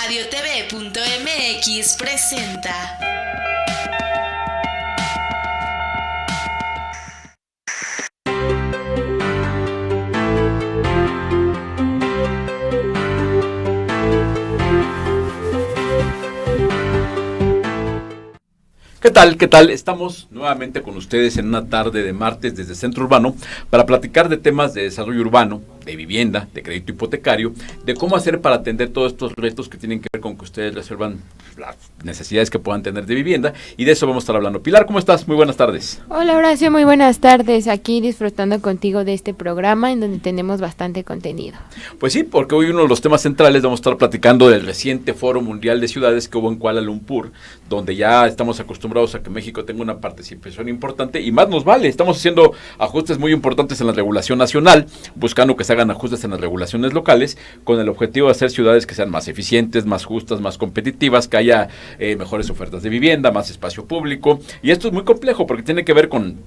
radiotv.mx presenta. ¿Qué tal? ¿Qué tal? Estamos nuevamente con ustedes en una tarde de martes desde Centro Urbano para platicar de temas de desarrollo urbano, de vivienda, de crédito hipotecario, de cómo hacer para atender todos estos retos que tienen que ver con que ustedes resuelvan las necesidades que puedan tener de vivienda, y de eso vamos a estar hablando. Pilar, ¿cómo estás? Muy buenas tardes. Hola Horacio, muy buenas tardes. Aquí disfrutando contigo de este programa en donde tenemos bastante contenido. Pues sí, porque hoy uno de los temas centrales vamos a estar platicando del reciente Foro Mundial de Ciudades que hubo en Kuala Lumpur, donde ya estamos acostumbrados a que México tenga una participación importante y más nos vale. Estamos haciendo ajustes muy importantes en la regulación nacional, buscando que se hagan ajustes en las regulaciones locales, con el objetivo de hacer ciudades que sean más eficientes, más justas, más competitivas, que haya mejores ofertas de vivienda, más espacio público. Y esto es muy complejo porque tiene que ver con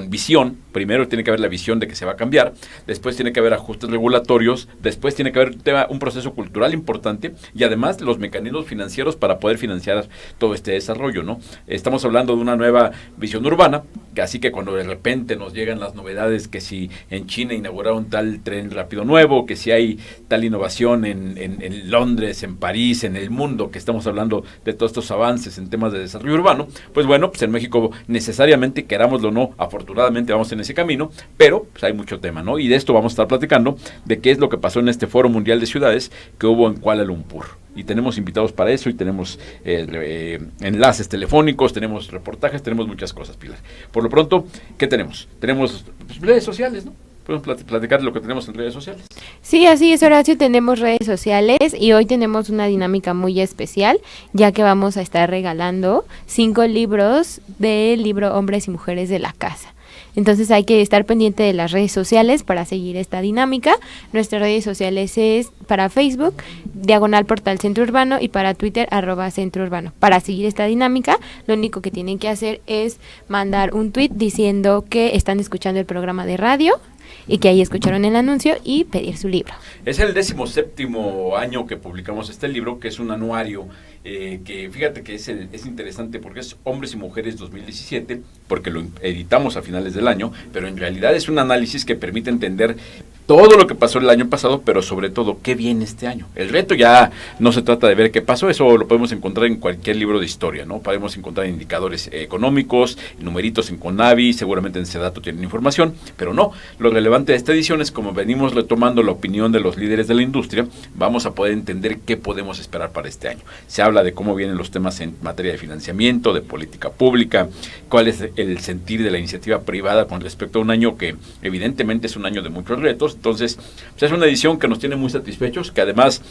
visión. Primero tiene que haber la visión de que se va a cambiar, después tiene que haber ajustes regulatorios, después tiene que haber un proceso cultural importante y además los mecanismos financieros para poder financiar todo este desarrollo, ¿no? Estamos hablando de una nueva visión urbana, así que cuando de repente nos llegan las novedades, que si en China inauguraron tal tren rápido nuevo, que si hay tal innovación en Londres, en París, en el mundo, que estamos hablando de todos estos avances en temas de desarrollo urbano, pues bueno, pues en México necesariamente, querámoslo o no, afortunadamente vamos en ese camino, pero pues hay mucho tema, ¿no? Y de esto vamos a estar platicando, de qué es lo que pasó en este Foro Mundial de Ciudades que hubo en Kuala Lumpur. Y tenemos invitados para eso, y tenemos enlaces telefónicos, tenemos reportajes, tenemos muchas cosas, Pilar. Por lo pronto, ¿qué tenemos? Tenemos pues, redes sociales, ¿no? Podemos platicar lo que tenemos en redes sociales. Sí, así es, Horacio, tenemos redes sociales y hoy tenemos una dinámica muy especial, ya que vamos a estar regalando 5 libros del libro Hombres y Mujeres de la Casa. Entonces hay que estar pendiente de las redes sociales para seguir esta dinámica. Nuestras redes sociales es para Facebook, /portal Centro Urbano, y para Twitter, @Centro Urbano. Para seguir esta dinámica, lo único que tienen que hacer es mandar un tweet diciendo que están escuchando el programa de radio y que ahí escucharon el anuncio y pedir su libro. Es el 17º año que publicamos este libro, que es un anuario que fíjate que es interesante porque es Hombres y Mujeres 2017, porque lo editamos a finales del año, pero en realidad es un análisis que permite entender todo lo que pasó el año pasado, pero sobre todo qué viene este año. El reto ya no se trata de ver qué pasó, eso lo podemos encontrar en cualquier libro de historia, ¿no? Podemos encontrar indicadores económicos, numeritos en Conavi, seguramente en Sedato tienen información, pero no, lo relevante de esta edición es como venimos retomando la opinión de los líderes de la industria, vamos a poder entender qué podemos esperar para este año. Se habla de cómo vienen los temas en materia de financiamiento, de política pública, cuál es el sentir de la iniciativa privada con respecto a un año que evidentemente es un año de muchos retos. Entonces, pues es una edición que nos tiene muy satisfechos, que además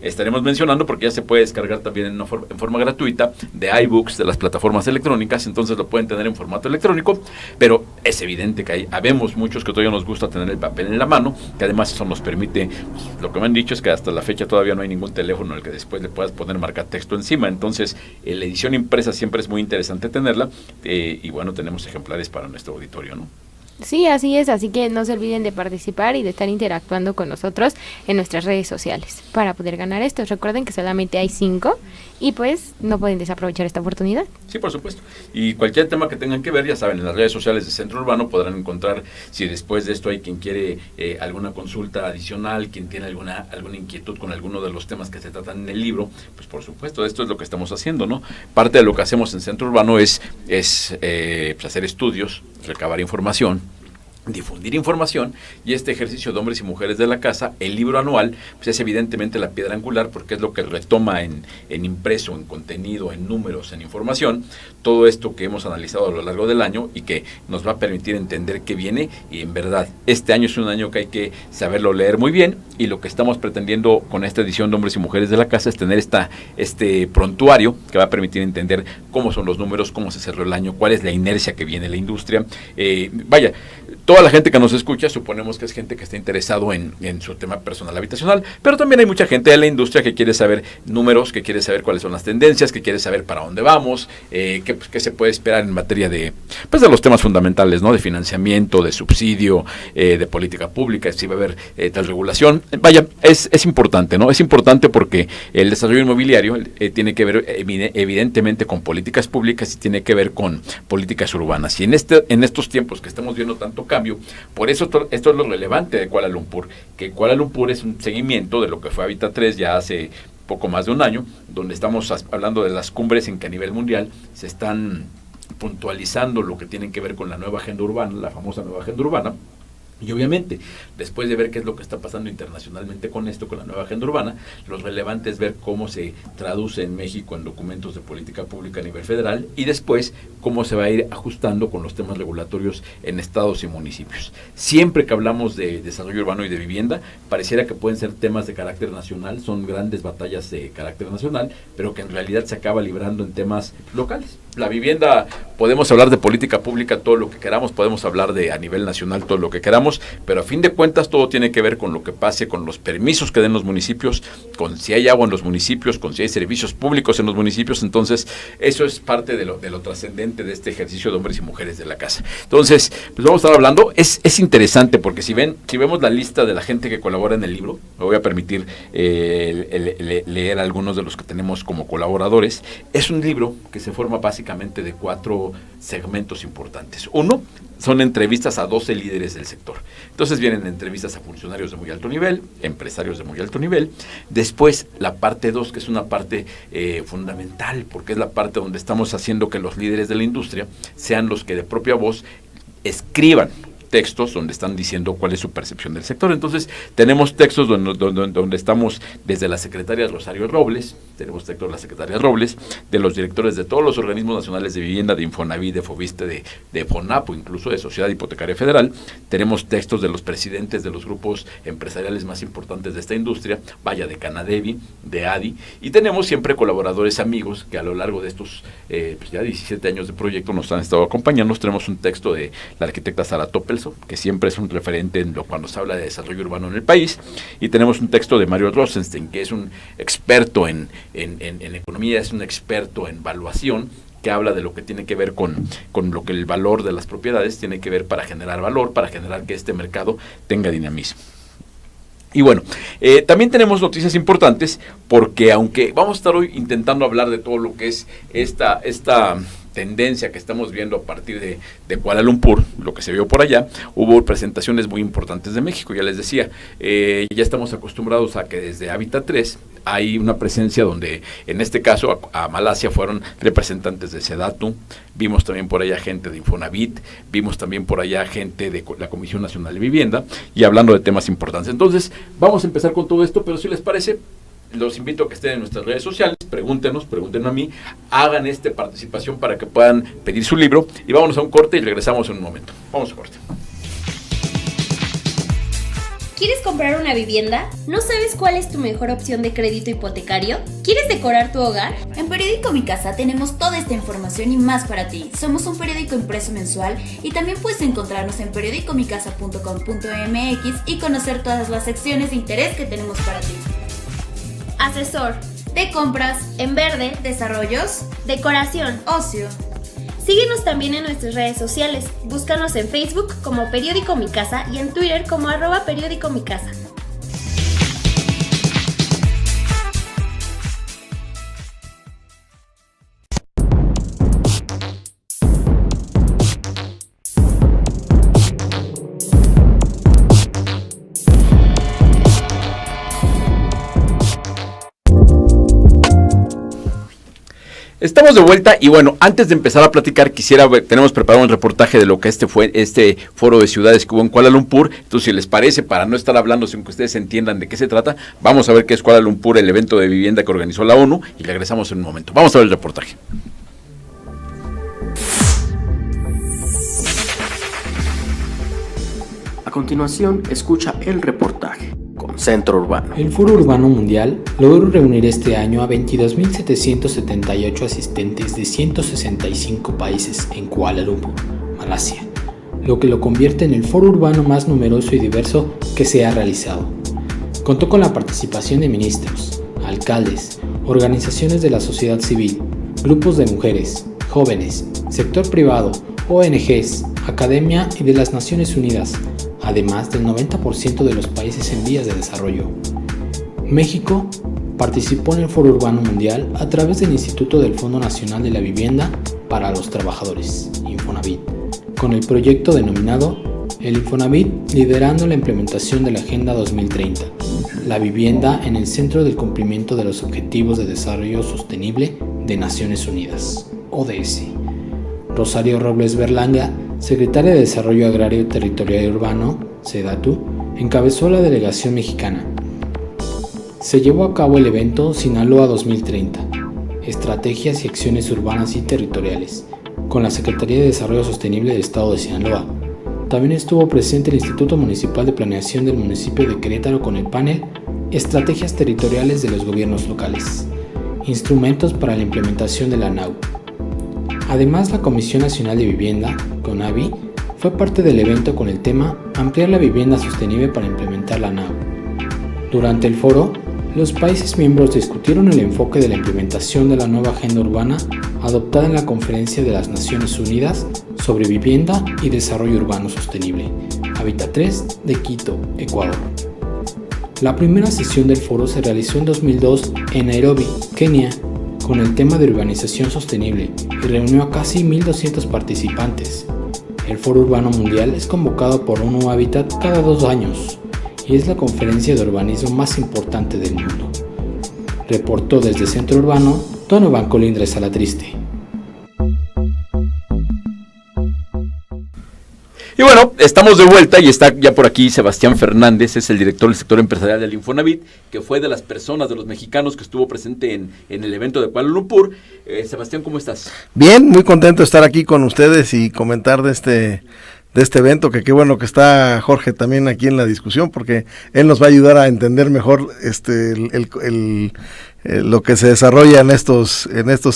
estaremos mencionando porque ya se puede descargar también en forma gratuita de iBooks, de las plataformas electrónicas, entonces lo pueden tener en formato electrónico, pero es evidente que habemos muchos que todavía nos gusta tener el papel en la mano, que además eso nos permite, pues, lo que me han dicho es que hasta la fecha todavía no hay ningún teléfono al que después le puedas poner marcatexto encima, entonces la edición impresa siempre es muy interesante tenerla, y bueno, tenemos ejemplares para nuestro auditorio, ¿no? Sí, así es, así que no se olviden de participar y de estar interactuando con nosotros en nuestras redes sociales para poder ganar esto. Recuerden que solamente hay 5 y pues no pueden desaprovechar esta oportunidad. Sí, por supuesto. Y cualquier tema que tengan que ver, ya saben, en las redes sociales de Centro Urbano podrán encontrar, si después de esto hay quien quiere alguna consulta adicional, quien tiene alguna inquietud con alguno de los temas que se tratan en el libro, pues por supuesto, esto es lo que estamos haciendo, ¿no? Parte de lo que hacemos en Centro Urbano es hacer estudios, recabar información, difundir información, y este ejercicio de Hombres y Mujeres de la Casa, el libro anual, pues es evidentemente la piedra angular porque es lo que retoma en impreso, en contenido, en números, en información, todo esto que hemos analizado a lo largo del año y que nos va a permitir entender qué viene. Y en verdad, este año es un año que hay que saberlo leer muy bien, y lo que estamos pretendiendo con esta edición de Hombres y Mujeres de la Casa es tener este prontuario que va a permitir entender cómo son los números, cómo se cerró el año, cuál es la inercia que viene la industria. Toda la gente que nos escucha suponemos que es gente que está interesado en su tema personal habitacional, pero también hay mucha gente de la industria que quiere saber números, que quiere saber cuáles son las tendencias, que quiere saber para dónde vamos, qué se puede esperar en materia de los temas fundamentales, ¿no? De financiamiento, de subsidio, de política pública, si va a haber tal regulación. Vaya, es importante, ¿no? Es importante porque el desarrollo inmobiliario tiene que ver evidentemente con políticas públicas y tiene que ver con políticas urbanas. Y en estos tiempos que estamos viendo tanto cambio, por eso esto es lo relevante de Kuala Lumpur, que Kuala Lumpur es un seguimiento de lo que fue Hábitat 3 ya hace poco más de un año, donde estamos hablando de las cumbres en que a nivel mundial se están puntualizando lo que tienen que ver con la nueva agenda urbana, la famosa nueva agenda urbana. Y obviamente, después de ver qué es lo que está pasando internacionalmente con esto, con la nueva agenda urbana, lo relevante es ver cómo se traduce en México en documentos de política pública a nivel federal y después cómo se va a ir ajustando con los temas regulatorios en estados y municipios. Siempre que hablamos de desarrollo urbano y de vivienda, pareciera que pueden ser temas de carácter nacional, son grandes batallas de carácter nacional, pero que en realidad se acaba librando en temas locales. La vivienda, podemos hablar de política pública todo lo que queramos, podemos hablar de a nivel nacional todo lo que queramos, pero a fin de cuentas todo tiene que ver con lo que pase, con los permisos que den los municipios, con si hay agua en los municipios, con si hay servicios públicos en los municipios. Entonces eso es parte de lo trascendente de este ejercicio de hombres y mujeres de la casa. Entonces, pues vamos a estar hablando, es interesante porque si vemos la lista de la gente que colabora en el libro, me voy a permitir leer algunos de los que tenemos como colaboradores. Es un libro que se forma básicamente de 4 segmentos importantes. Uno, son entrevistas a 12 líderes del sector. Entonces vienen entrevistas a funcionarios de muy alto nivel, empresarios de muy alto nivel. Después la parte 2, que es una parte fundamental, porque es la parte donde estamos haciendo que los líderes de la industria sean los que de propia voz escriban textos donde están diciendo cuál es su percepción del sector. Entonces, tenemos textos donde estamos desde la secretaria Rosario Robles, tenemos textos de la secretaria Robles, de los directores de todos los organismos nacionales de vivienda, de Infonavit, de Fobiste, de FONAPO, incluso de Sociedad Hipotecaria Federal. Tenemos textos de los presidentes de los grupos empresariales más importantes de esta industria, vaya, de Canadevi, de ADI, y tenemos siempre colaboradores amigos que a lo largo de estos ya 17 años de proyecto nos han estado acompañando. Tenemos un texto de la arquitecta Sara Toppelso, que siempre es un referente cuando se habla de desarrollo urbano en el país, y tenemos un texto de Mario Rosenstein, que es un experto en economía, es un experto en valuación, que habla de lo que tiene que ver con lo que el valor de las propiedades tiene que ver para generar valor, para generar que este mercado tenga dinamismo. Y bueno, también tenemos noticias importantes, porque aunque vamos a estar hoy intentando hablar de todo lo que es esta tendencia que estamos viendo a partir de Kuala Lumpur, lo que se vio por allá, hubo presentaciones muy importantes de México, ya les decía, ya estamos acostumbrados a que desde Hábitat 3 hay una presencia donde, en este caso, a Malasia fueron representantes de SEDATU, vimos también por allá gente de Infonavit, vimos también por allá gente de la Comisión Nacional de Vivienda, y hablando de temas importantes. Entonces, vamos a empezar con todo esto, pero si les parece, los invito a que estén en nuestras redes sociales, pregúntenme a mí, hagan participación para que puedan pedir su libro, y vámonos a un corte y regresamos en un momento. Vamos a corte. ¿Quieres comprar una vivienda? ¿No sabes cuál es tu mejor opción de crédito hipotecario? ¿Quieres decorar tu hogar? En Periódico Mi Casa tenemos toda esta información y más para ti. Somos un periódico impreso mensual y también puedes encontrarnos en periodicomicasa.com.mx y conocer todas las secciones de interés que tenemos para ti. Asesor De compras, en verde, desarrollos, decoración. ocio. Síguenos también en nuestras redes sociales. Búscanos en Facebook como Periódico Mi Casa y en Twitter como @Periódico Mi Casa. Estamos de vuelta y bueno, antes de empezar a platicar tenemos preparado un reportaje de lo que fue este foro de ciudades que hubo en Kuala Lumpur. Entonces, si les parece, para no estar hablando sin que ustedes entiendan de qué se trata, vamos a ver qué es Kuala Lumpur, el evento de vivienda que organizó la ONU, y regresamos en un momento. Vamos a ver el reportaje. A continuación, escucha el reportaje con Centro Urbano. El Foro Urbano Mundial logró reunir este año a 22.778 asistentes de 165 países en Kuala Lumpur, Malasia. lo que lo convierte en el foro urbano más numeroso y diverso que se ha realizado. Contó con la participación de ministros, alcaldes, organizaciones de la sociedad civil, grupos de mujeres, jóvenes, sector privado, ONGs, academia y de las Naciones Unidas, además del 90% de los países en vías de desarrollo. México participó en el Foro Urbano Mundial a través del Instituto del Fondo Nacional de la Vivienda para los Trabajadores, Infonavit, con el proyecto denominado El Infonavit liderando la implementación de la Agenda 2030, la vivienda en el centro del cumplimiento de los Objetivos de Desarrollo Sostenible de Naciones Unidas, ODS. Rosario Robles Berlanga, secretaria de Desarrollo Agrario, Territorial y Urbano, SEDATU, encabezó la delegación mexicana. Se llevó a cabo el evento Sinaloa 2030, Estrategias y Acciones Urbanas y Territoriales, con la Secretaría de Desarrollo Sostenible del Estado de Sinaloa. También estuvo presente el Instituto Municipal de Planeación del municipio de Querétaro con el panel Estrategias Territoriales de los Gobiernos Locales, Instrumentos para la Implementación de la NAU. Además, la Comisión Nacional de Vivienda, CONAVI, fue parte del evento con el tema Ampliar la vivienda sostenible para implementar la NAU. Durante el foro, los países miembros discutieron el enfoque de la implementación de la nueva agenda urbana adoptada en la Conferencia de las Naciones Unidas sobre Vivienda y Desarrollo Urbano Sostenible, Hábitat 3 de Quito, Ecuador. La primera sesión del foro se realizó en 2002 en Nairobi, Kenia, con el tema de urbanización sostenible y reunió a casi 1.200 participantes. El Foro Urbano Mundial es convocado por ONU Habitat cada 2 años y es la conferencia de urbanismo más importante del mundo. Reportó desde Centro Urbano Donovan Colindres Alatriste. Y bueno, estamos de vuelta y está ya por aquí Sebastián Fernández, es el director del sector empresarial del Infonavit, que fue de las personas, de los mexicanos que estuvo presente en el evento de Kuala Lumpur. Sebastián, ¿cómo estás? Bien, muy contento de estar aquí con ustedes y comentar de este evento, que qué bueno que está Jorge también aquí en la discusión, porque él nos va a ayudar a entender mejor lo que se desarrolla en estos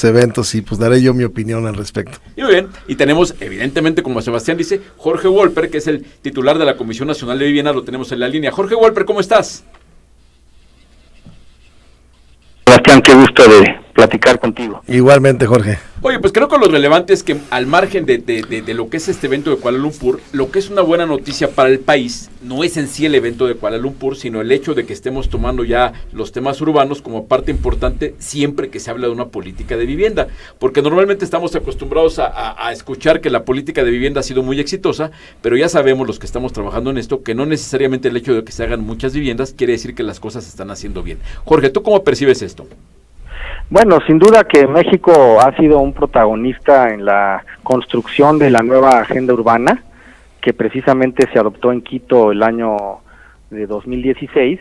eventos, y pues daré yo mi opinión al respecto. Y muy bien, y tenemos evidentemente, como Sebastián dice, Jorge Wolper, que es el titular de la Comisión Nacional de Vivienda, lo tenemos en la línea. Jorge Wolper, ¿cómo estás? Sebastián, qué gusto de platicar contigo. Igualmente, Jorge. Oye, pues creo que lo relevante es que al margen de lo que es este evento de Kuala Lumpur, lo que es una buena noticia para el país no es en sí el evento de Kuala Lumpur, sino el hecho de que estemos tomando ya los temas urbanos como parte importante siempre que se habla de una política de vivienda, porque normalmente estamos acostumbrados a escuchar que la política de vivienda ha sido muy exitosa, pero ya sabemos los que estamos trabajando en esto que no necesariamente el hecho de que se hagan muchas viviendas quiere decir que las cosas se están haciendo bien. Jorge, ¿tú cómo percibes esto? Bueno, sin duda que México ha sido un protagonista en la construcción de la nueva agenda urbana, que precisamente se adoptó en Quito el año de 2016,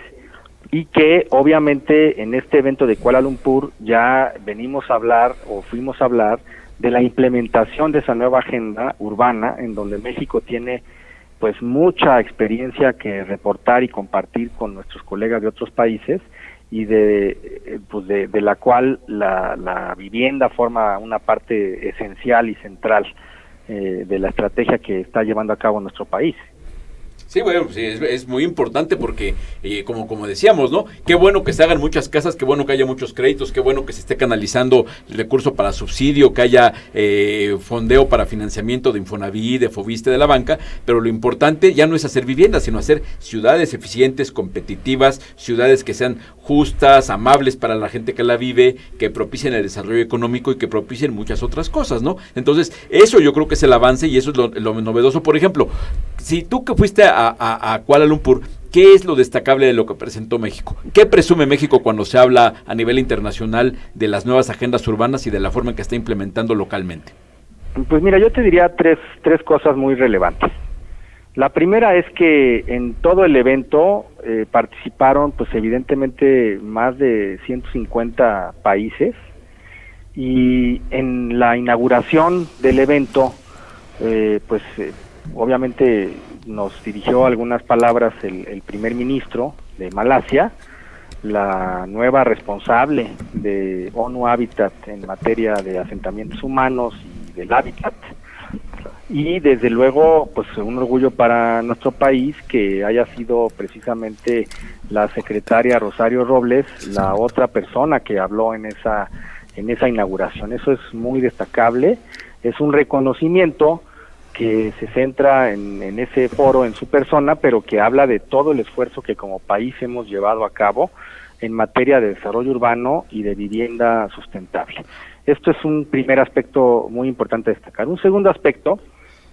y que obviamente en este evento de Kuala Lumpur ya fuimos a hablar de la implementación de esa nueva agenda urbana, en donde México tiene pues mucha experiencia que reportar y compartir con nuestros colegas de otros países, y de la cual la vivienda forma una parte esencial y central de la estrategia que está llevando a cabo nuestro país. Sí, bueno, sí, es muy importante porque, como decíamos, ¿no? Qué bueno que se hagan muchas casas, qué bueno que haya muchos créditos, qué bueno que se esté canalizando el recurso para subsidio, que haya fondeo para financiamiento de Infonavit, de Foviste, de la banca, pero lo importante ya no es hacer viviendas, sino hacer ciudades eficientes, competitivas, ciudades que sean justas, amables para la gente que la vive, que propicien el desarrollo económico y que propicien muchas otras cosas, ¿no? Entonces, eso yo creo que es el avance y eso es lo novedoso. Por ejemplo, si tú que fuiste a Kuala Lumpur, ¿qué es lo destacable de lo que presentó México? ¿Qué presume México cuando se habla a nivel internacional de las nuevas agendas urbanas y de la forma en que está implementando localmente? Pues mira, yo te diría tres cosas muy relevantes. La primera es que en todo el evento participaron pues evidentemente más de 150 países, y en la inauguración del evento obviamente nos dirigió algunas palabras el primer ministro de Malasia, la nueva responsable de ONU Habitat en materia de asentamientos humanos y del hábitat, y desde luego pues un orgullo para nuestro país que haya sido precisamente la secretaria Rosario Robles la otra persona que habló en esa inauguración. Eso es muy destacable, es un reconocimiento que se centra en ese foro, en su persona, pero que habla de todo el esfuerzo que como país hemos llevado a cabo en materia de desarrollo urbano y de vivienda sustentable. Esto es un primer aspecto muy importante a destacar. Un segundo aspecto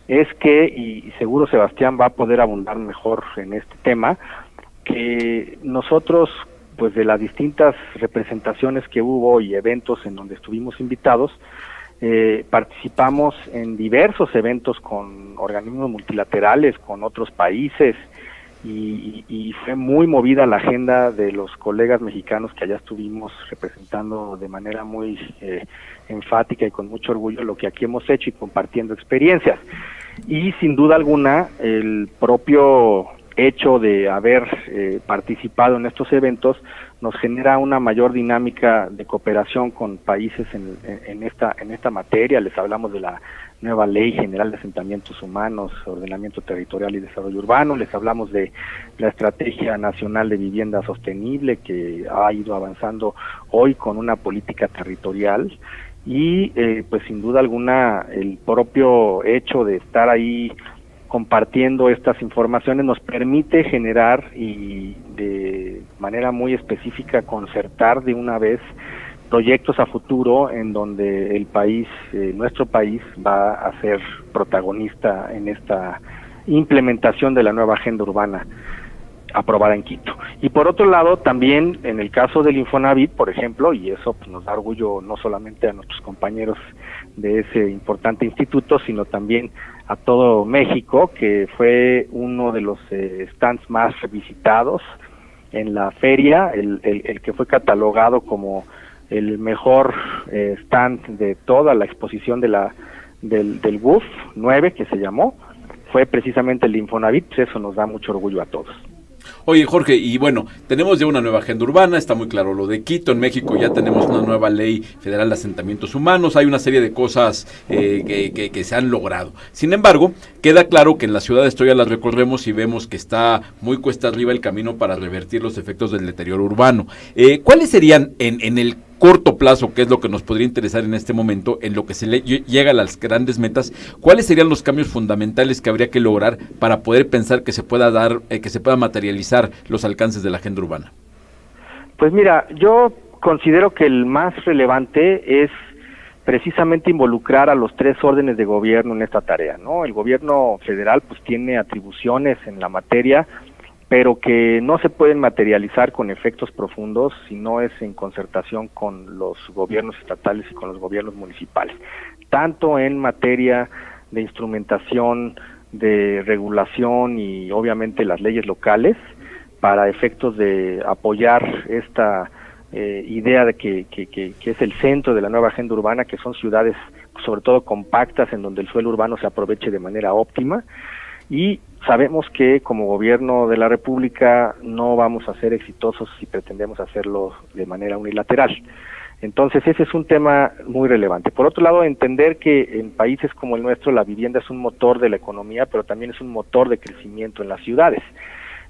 es que, y seguro Sebastián va a poder abundar mejor en este tema, que nosotros, pues de las distintas representaciones que hubo y eventos en donde estuvimos invitados, participamos en diversos eventos con organismos multilaterales, con otros países, y fue muy movida la agenda de los colegas mexicanos que allá estuvimos representando de manera muy enfática y con mucho orgullo lo que aquí hemos hecho y compartiendo experiencias. Y sin duda alguna, el propio hecho de haber participado en estos eventos nos genera una mayor dinámica de cooperación con países en esta materia. Les hablamos de la nueva Ley General de Asentamientos Humanos, Ordenamiento Territorial y Desarrollo Urbano, les hablamos de la Estrategia Nacional de Vivienda Sostenible que ha ido avanzando hoy con una política territorial y pues sin duda alguna el propio hecho de estar ahí compartiendo estas informaciones nos permite generar y de manera muy específica concertar de una vez proyectos a futuro en donde el país, nuestro país, va a ser protagonista en esta implementación de la nueva agenda urbana aprobada en Quito. Y por otro lado, también en el caso del Infonavit, por ejemplo, y eso pues, nos da orgullo no solamente a nuestros compañeros de ese importante instituto, sino también a todo México, que fue uno de los stands más visitados en la feria, el que fue catalogado como el mejor stand de toda la exposición del BUF 9 que se llamó, fue precisamente el Infonavit, pues eso nos da mucho orgullo a todos. Oye, Jorge, y bueno, tenemos ya una nueva agenda urbana, está muy claro lo de Quito, en México ya tenemos una nueva ley federal de asentamientos humanos, hay una serie de cosas que se han logrado. Sin embargo, queda claro que en la ciudad esto ya las recorremos y vemos que está muy cuesta arriba el camino para revertir los efectos del deterioro urbano. ¿Cuáles serían en el corto plazo, que es lo que nos podría interesar en este momento, en lo que se llega a las grandes metas, cuáles serían los cambios fundamentales que habría que lograr para poder pensar que se pueda dar, que se pueda materializar los alcances de la agenda urbana? Pues mira, yo considero que el más relevante es precisamente involucrar a los tres órdenes de gobierno en esta tarea, ¿no? El gobierno federal pues tiene atribuciones en la materia, pero que no se pueden materializar con efectos profundos si no es en concertación con los gobiernos estatales y con los gobiernos municipales, tanto en materia de instrumentación, de regulación y obviamente las leyes locales, para efectos de apoyar esta idea de que es el centro de la nueva agenda urbana, que son ciudades sobre todo compactas en donde el suelo urbano se aproveche de manera óptima. Y sabemos que como gobierno de la República no vamos a ser exitosos si pretendemos hacerlo de manera unilateral. Entonces ese es un tema muy relevante. Por otro lado, entender que en países como el nuestro la vivienda es un motor de la economía, pero también es un motor de crecimiento en las ciudades.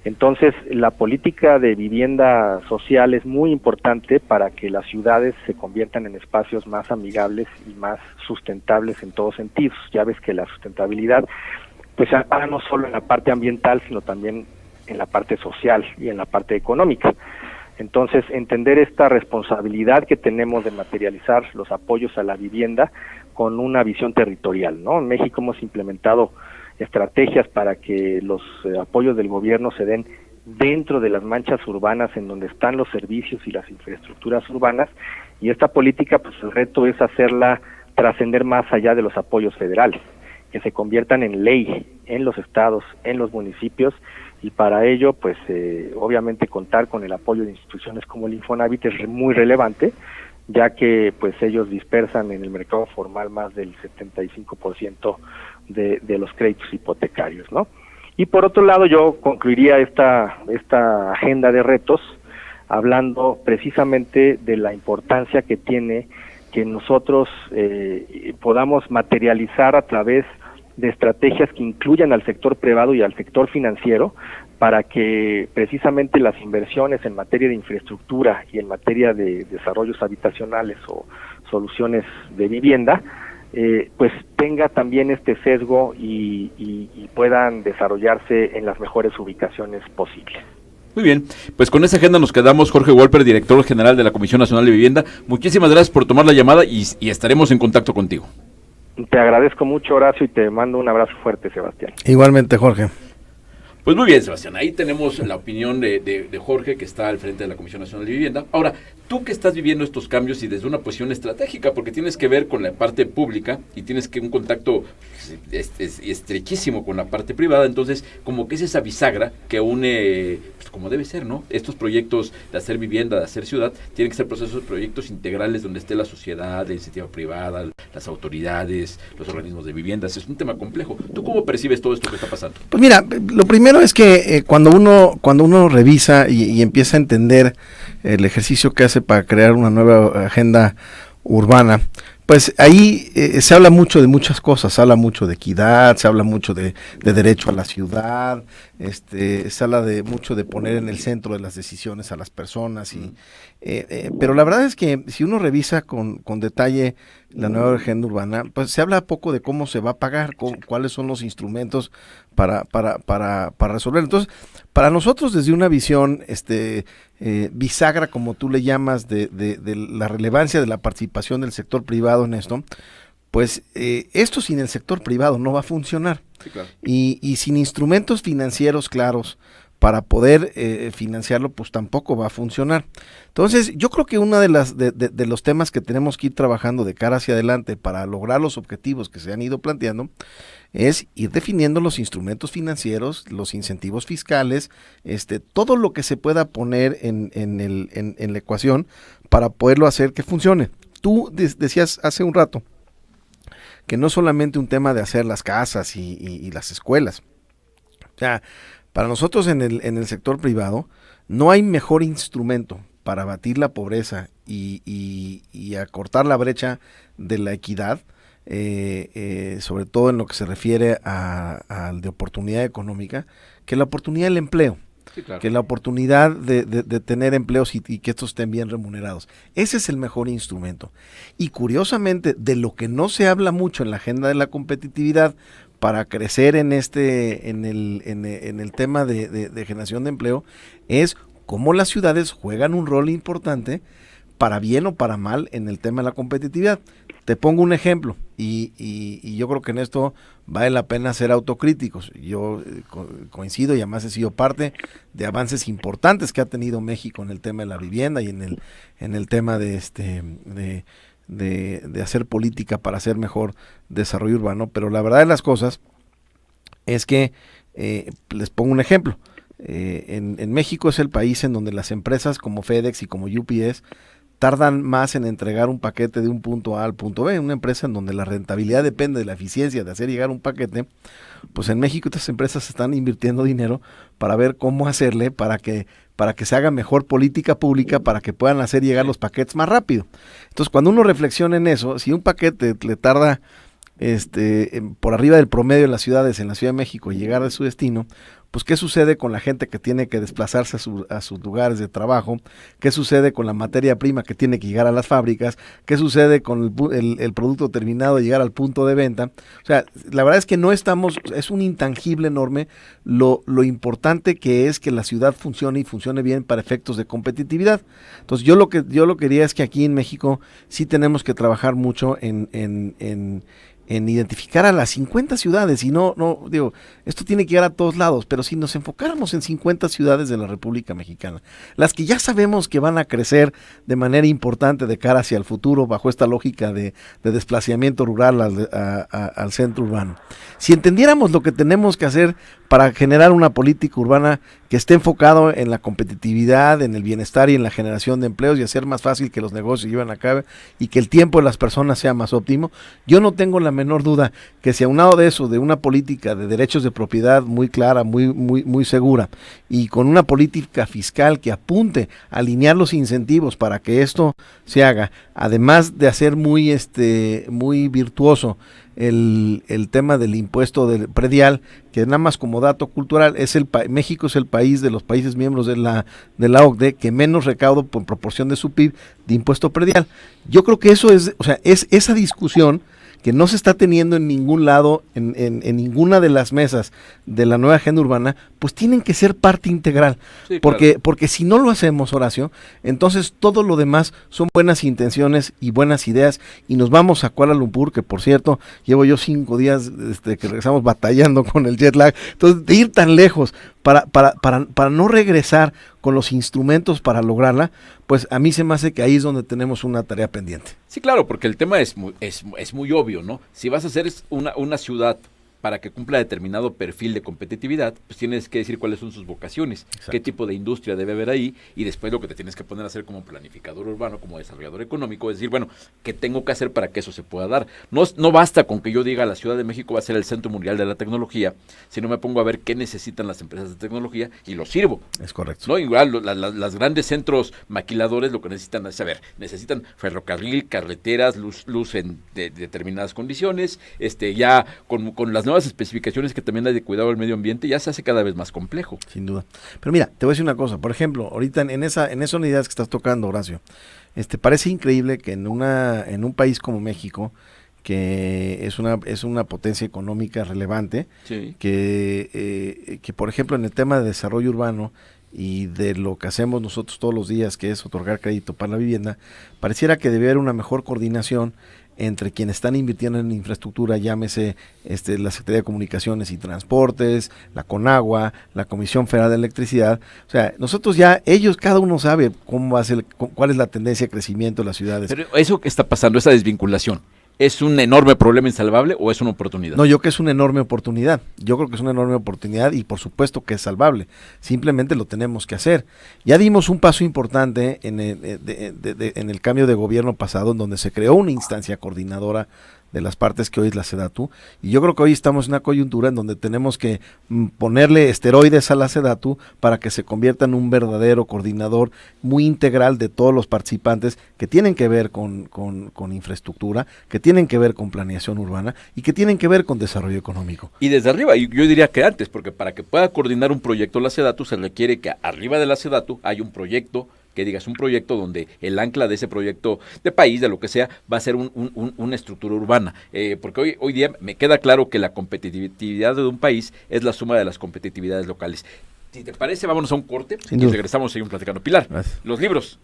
Entonces la política de vivienda social es muy importante para que las ciudades se conviertan en espacios más amigables y más sustentables en todos sentidos. Ya ves que la sustentabilidad pues se ampara no solo en la parte ambiental, sino también en la parte social y en la parte económica. Entonces, entender esta responsabilidad que tenemos de materializar los apoyos a la vivienda con una visión territorial, ¿no? En México hemos implementado estrategias para que los apoyos del gobierno se den dentro de las manchas urbanas en donde están los servicios y las infraestructuras urbanas, y esta política, pues el reto es hacerla trascender más allá de los apoyos federales, que se conviertan en ley en los estados, en los municipios, y para ello, pues obviamente contar con el apoyo de instituciones como el Infonavit es muy relevante, ya que pues ellos dispersan en el mercado formal más del 75% de los créditos hipotecarios, ¿no? Y por otro lado, yo concluiría esta agenda de retos hablando precisamente de la importancia que tiene que nosotros podamos materializar a través de estrategias que incluyan al sector privado y al sector financiero para que precisamente las inversiones en materia de infraestructura y en materia de desarrollos habitacionales o soluciones de vivienda pues tenga también este sesgo y puedan desarrollarse en las mejores ubicaciones posibles. Muy bien, pues con esa agenda nos quedamos. Jorge Wolper, director general de la Comisión Nacional de Vivienda, muchísimas gracias por tomar la llamada y estaremos en contacto contigo. Te agradezco mucho, Horacio, y te mando un abrazo fuerte, Sebastián. Igualmente, Jorge. Pues muy bien, Sebastián, ahí tenemos la opinión de Jorge, que está al frente de la Comisión Nacional de Vivienda. Ahora, tú que estás viviendo estos cambios y desde una posición estratégica, porque tienes que ver con la parte pública y tienes que un contacto estrechísimo con la parte privada, entonces como que es esa bisagra que une, pues como debe ser, ¿no? Estos proyectos de hacer vivienda, de hacer ciudad, tienen que ser procesos, proyectos integrales donde esté la sociedad, la iniciativa privada, las autoridades, los organismos de viviendas. Es un tema complejo. ¿Tú cómo percibes todo esto que está pasando? Pues mira, lo primero es que cuando uno revisa y empieza a entender el ejercicio que hace para crear una nueva agenda urbana, pues ahí se habla mucho de muchas cosas, se habla mucho de equidad, se habla mucho de derecho a la ciudad, se habla mucho de poner en el centro de las decisiones a las personas, pero la verdad es que si uno revisa con detalle la nueva agenda urbana, pues se habla poco de cómo se va a pagar, cuáles son los instrumentos para resolver. Entonces, para nosotros desde una visión bisagra, como tú le llamas, de la relevancia de la participación del sector privado en esto, pues esto sin el sector privado no va a funcionar. Sí, claro. Y sin instrumentos financieros claros para poder financiarlo, pues tampoco va a funcionar. Entonces, yo creo que uno de los temas que tenemos que ir trabajando de cara hacia adelante para lograr los objetivos que se han ido planteando es ir definiendo los instrumentos financieros, los incentivos fiscales, todo lo que se pueda poner en la ecuación para poderlo hacer que funcione. Tú decías hace un rato que no solamente un tema de hacer las casas y las escuelas. O sea, para nosotros en el sector privado no hay mejor instrumento para abatir la pobreza y acortar la brecha de la equidad, sobre todo en lo que se refiere al de oportunidad económica, que la oportunidad del empleo. Sí, claro. Que la oportunidad de tener empleos y que estos estén bien remunerados. Ese es el mejor instrumento. Y curiosamente, de lo que no se habla mucho en la agenda de la competitividad para crecer en el tema de generación de empleo, es cómo las ciudades juegan un rol importante, para bien o para mal, en el tema de la competitividad. Te pongo un ejemplo, y yo creo que en esto vale la pena ser autocríticos. Yo coincido y además he sido parte de avances importantes que ha tenido México en el tema de la vivienda y en el tema de hacer política para hacer mejor desarrollo urbano, pero la verdad de las cosas es que, les pongo un ejemplo, en México es el país en donde las empresas como FedEx y como UPS tardan más en entregar un paquete de un punto A al punto B. Una empresa en donde la rentabilidad depende de la eficiencia de hacer llegar un paquete, pues en México estas empresas están invirtiendo dinero para ver cómo hacerle para que se haga mejor política pública, para que puedan hacer llegar los paquetes más rápido. Entonces, cuando uno reflexiona en eso, si un paquete le tarda por arriba del promedio en las ciudades, en la Ciudad de México, y llegar a su destino, pues ¿qué sucede con la gente que tiene que desplazarse a sus lugares de trabajo? ¿Qué sucede con la materia prima que tiene que llegar a las fábricas? ¿Qué sucede con el producto terminado de llegar al punto de venta? O sea, la verdad es que no estamos, es un intangible enorme lo importante que es que la ciudad funcione y funcione bien para efectos de competitividad. Entonces yo lo que quería es que aquí en México sí tenemos que trabajar mucho en identificar a las 50 ciudades, y no digo, esto tiene que llegar a todos lados, pero si nos enfocáramos en 50 ciudades de la República Mexicana, las que ya sabemos que van a crecer de manera importante de cara hacia el futuro, bajo esta lógica de desplazamiento rural al centro urbano. Si entendiéramos lo que tenemos que hacer para generar una política urbana que esté enfocado en la competitividad, en el bienestar y en la generación de empleos, y hacer más fácil que los negocios se lleven a cabo y que el tiempo de las personas sea más óptimo, yo no tengo la menor duda que si aunado de eso, de una política de derechos de propiedad muy clara, muy segura, y con una política fiscal que apunte a alinear los incentivos para que esto se haga, además de hacer muy virtuoso el tema del impuesto del predial, que nada más como dato cultural, México es el país de los países miembros de la OCDE que menos recaudo por proporción de su PIB de impuesto predial. Yo creo que eso es esa discusión que no se está teniendo en ningún lado, en ninguna de las mesas de la nueva agenda urbana, pues tienen que ser parte integral, Sí, porque si no lo hacemos, Horacio, entonces todo lo demás son buenas intenciones y buenas ideas, y nos vamos a Kuala Lumpur, que por cierto, llevo yo 5 días que regresamos batallando con el jet lag, entonces de ir tan lejos para no regresar con los instrumentos para lograrla, pues a mí se me hace que ahí es donde tenemos una tarea pendiente. Sí, claro, porque el tema es muy obvio, ¿no? Si vas a hacer una ciudad para que cumpla determinado perfil de competitividad, pues tienes que decir cuáles son sus vocaciones, Exacto. qué tipo de industria debe haber ahí, y después lo que te tienes que poner a hacer como planificador urbano, como desarrollador económico, es decir, bueno, ¿qué tengo que hacer para que eso se pueda dar? No basta con que yo diga la Ciudad de México va a ser el centro mundial de la tecnología, sino me pongo a ver qué necesitan las empresas de tecnología y lo sirvo. Es correcto. No, igual las grandes centros maquiladores lo que necesitan es saber, necesitan ferrocarril, carreteras, luz en determinadas condiciones, ya con las nuevas especificaciones que también hay de cuidado del medio ambiente, ya se hace cada vez más complejo. Sin duda. Pero mira, te voy a decir una cosa, por ejemplo, ahorita en esas unidades que estás tocando, Horacio, parece increíble que en un país como México, que es una potencia económica relevante, Sí. que por ejemplo en el tema de desarrollo urbano y de lo que hacemos nosotros todos los días, que es otorgar crédito para la vivienda, pareciera que debe haber una mejor coordinación entre quienes están invirtiendo en infraestructura, llámese la Secretaría de Comunicaciones y Transportes, la CONAGUA, la Comisión Federal de Electricidad. O sea, nosotros cada uno sabe cómo va a ser, cuál es la tendencia de crecimiento de las ciudades. Pero eso que está pasando, esa desvinculación, ¿es un enorme problema insalvable o es una oportunidad? No, yo creo que es una enorme oportunidad. Yo creo que es una enorme oportunidad y por supuesto que es salvable. Simplemente lo tenemos que hacer. Ya dimos un paso importante en el cambio de gobierno pasado, en donde se creó una instancia coordinadora de las partes que hoy es la SEDATU, y yo creo que hoy estamos en una coyuntura en donde tenemos que ponerle esteroides a la SEDATU para que se convierta en un verdadero coordinador muy integral de todos los participantes que tienen que ver con infraestructura, que tienen que ver con planeación urbana y que tienen que ver con desarrollo económico. Y desde arriba, y yo diría que antes, porque para que pueda coordinar un proyecto la SEDATU se requiere que arriba de la SEDATU haya un proyecto, que digas un proyecto donde el ancla de ese proyecto de país, de lo que sea, va a ser una estructura urbana. Porque hoy día me queda claro que la competitividad de un país es la suma de las competitividades locales. Si te parece, vámonos a un corte y regresamos, seguimos platicando. Pilar, Gracias. Los libros.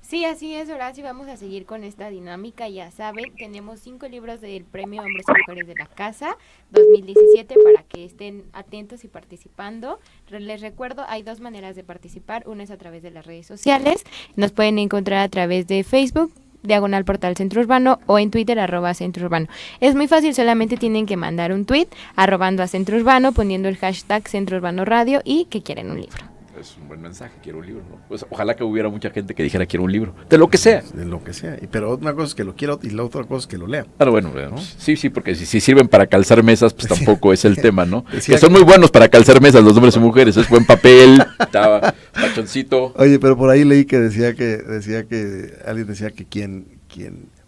Sí, así es, Horacio, vamos a seguir con esta dinámica, ya saben, tenemos 5 libros del Premio Hombres y Mujeres de la Casa 2017 para que estén atentos y participando. Les recuerdo, hay 2 maneras de participar, una es a través de las redes sociales, nos pueden encontrar a través de Facebook, /portal Centro Urbano, o en Twitter @Centro Urbano. Es muy fácil, solamente tienen que mandar un tweet arrobando a Centro Urbano, poniendo el hashtag Centro Urbano Radio y que quieren un libro. Es un buen mensaje, quiero un libro, ¿no? Pues ojalá que hubiera mucha gente que dijera quiero un libro, de lo que sea. De lo que sea. Pero una cosa es que lo quiero y la otra cosa es que lo lea. Claro, bueno, ¿no? Sí, porque si sirven para calzar mesas, pues tampoco es el tema, ¿no? Decía que son muy buenos para calzar mesas los hombres y mujeres, es buen papel, está pachoncito. Oye, pero por ahí leí que decía que alguien decía que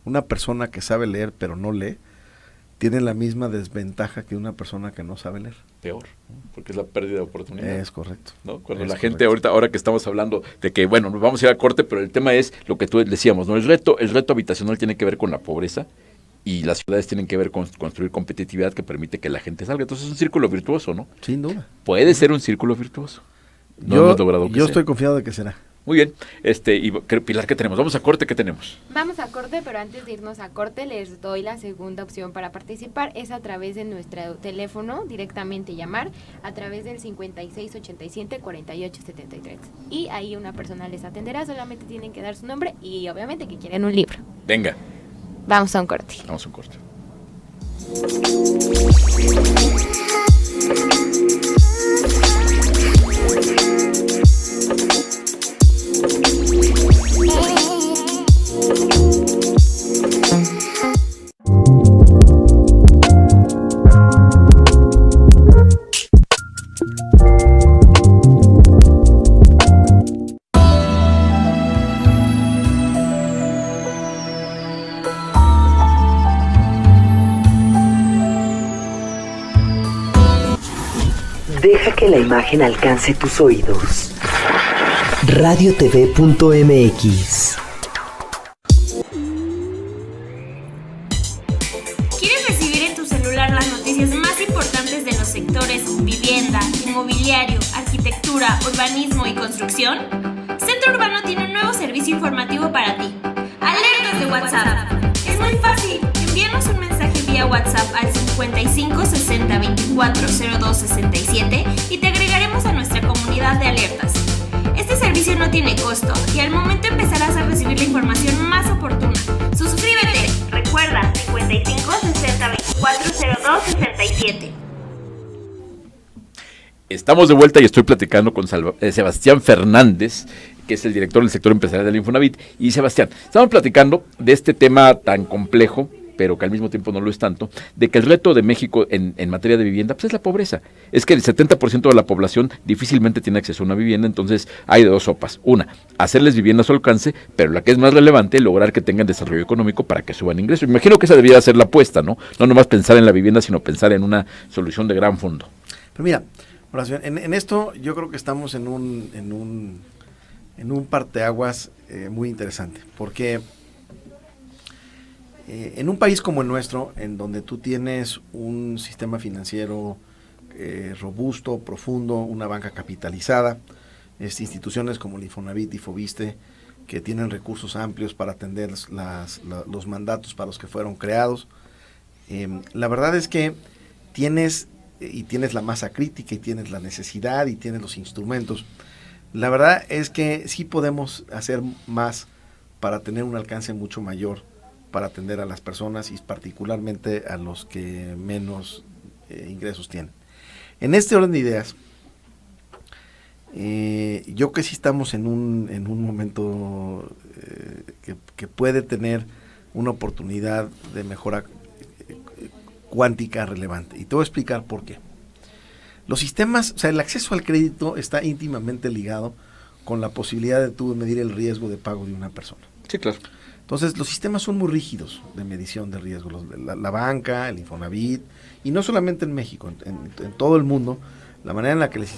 una persona que sabe leer pero no lee, tiene la misma desventaja que una persona que no sabe leer. Peor, ¿no? Porque es la pérdida de oportunidad. Es correcto. ¿No? Cuando Es la gente correcto. ahora que estamos hablando de que, bueno, nos vamos a ir al corte, pero el tema es lo que tú decíamos, ¿no? El reto habitacional tiene que ver con la pobreza y las ciudades tienen que ver con construir competitividad que permite que la gente salga. Entonces es un círculo virtuoso, ¿no? Sin duda. Puede ser un círculo virtuoso. No Yo hemos logrado que sea. estoy confiado de que será. Muy bien. Y Pilar, ¿qué tenemos? Vamos a corte, ¿qué tenemos? Vamos a corte, pero antes de irnos a corte les doy la segunda opción para participar, es a través de nuestro teléfono, directamente llamar a través del 5687-4873 y ahí una persona les atenderá, solamente tienen que dar su nombre y obviamente que quieren un libro. Venga, Vamos a un corte. vamos a un corte. Deja que la imagen alcance tus oídos. radiotv.mx. ¿Quieres recibir en tu celular las noticias más importantes de los sectores vivienda, inmobiliario, arquitectura, urbanismo y construcción? Centro Urbano tiene un nuevo servicio informativo para ti. Alertas de WhatsApp. Es muy fácil. Envíanos un mensaje vía WhatsApp al 55 60 24 02 67 y te agregaremos a nuestra comunidad de alertas. Este servicio no tiene costo y al momento empezarás a recibir la información más oportuna. ¡Suscríbete! Recuerda, 55 60 24 02 67. Estamos de vuelta y estoy platicando con Sebastián Fernández, que es el director del sector empresarial del Infonavit. Y Sebastián, estamos platicando de este tema tan complejo, pero que al mismo tiempo no lo es tanto, de que el reto de México en materia de vivienda pues es la pobreza. Es que el 70% de la población difícilmente tiene acceso a una vivienda, entonces hay de dos sopas. Una, hacerles vivienda a su alcance, pero la que es más relevante, lograr que tengan desarrollo económico para que suban ingresos. Me imagino que esa debería ser la apuesta, ¿no? No nomás pensar en la vivienda, sino pensar en una solución de gran fondo. Pero mira, Horacio, en esto yo creo que estamos en un parteaguas muy interesante, porque en un país como el nuestro, en donde tú tienes un sistema financiero robusto, profundo, una banca capitalizada, instituciones como el Infonavit y Fobiste, que tienen recursos amplios para atender los mandatos para los que fueron creados, la verdad es que tienes la masa crítica y tienes la necesidad y tienes los instrumentos. La verdad es que sí podemos hacer más para tener un alcance mucho mayor para atender a las personas y particularmente a los que menos ingresos tienen. En este orden de ideas, yo que sí estamos en un momento que puede tener una oportunidad de mejora cuántica relevante. Y te voy a explicar por qué. Los sistemas, o sea, el acceso al crédito está íntimamente ligado con la posibilidad de tú medir el riesgo de pago de una persona. Sí, claro. Entonces, los sistemas son muy rígidos de medición de riesgo. La banca, el Infonavit, y no solamente en México, en todo el mundo, la manera en la que las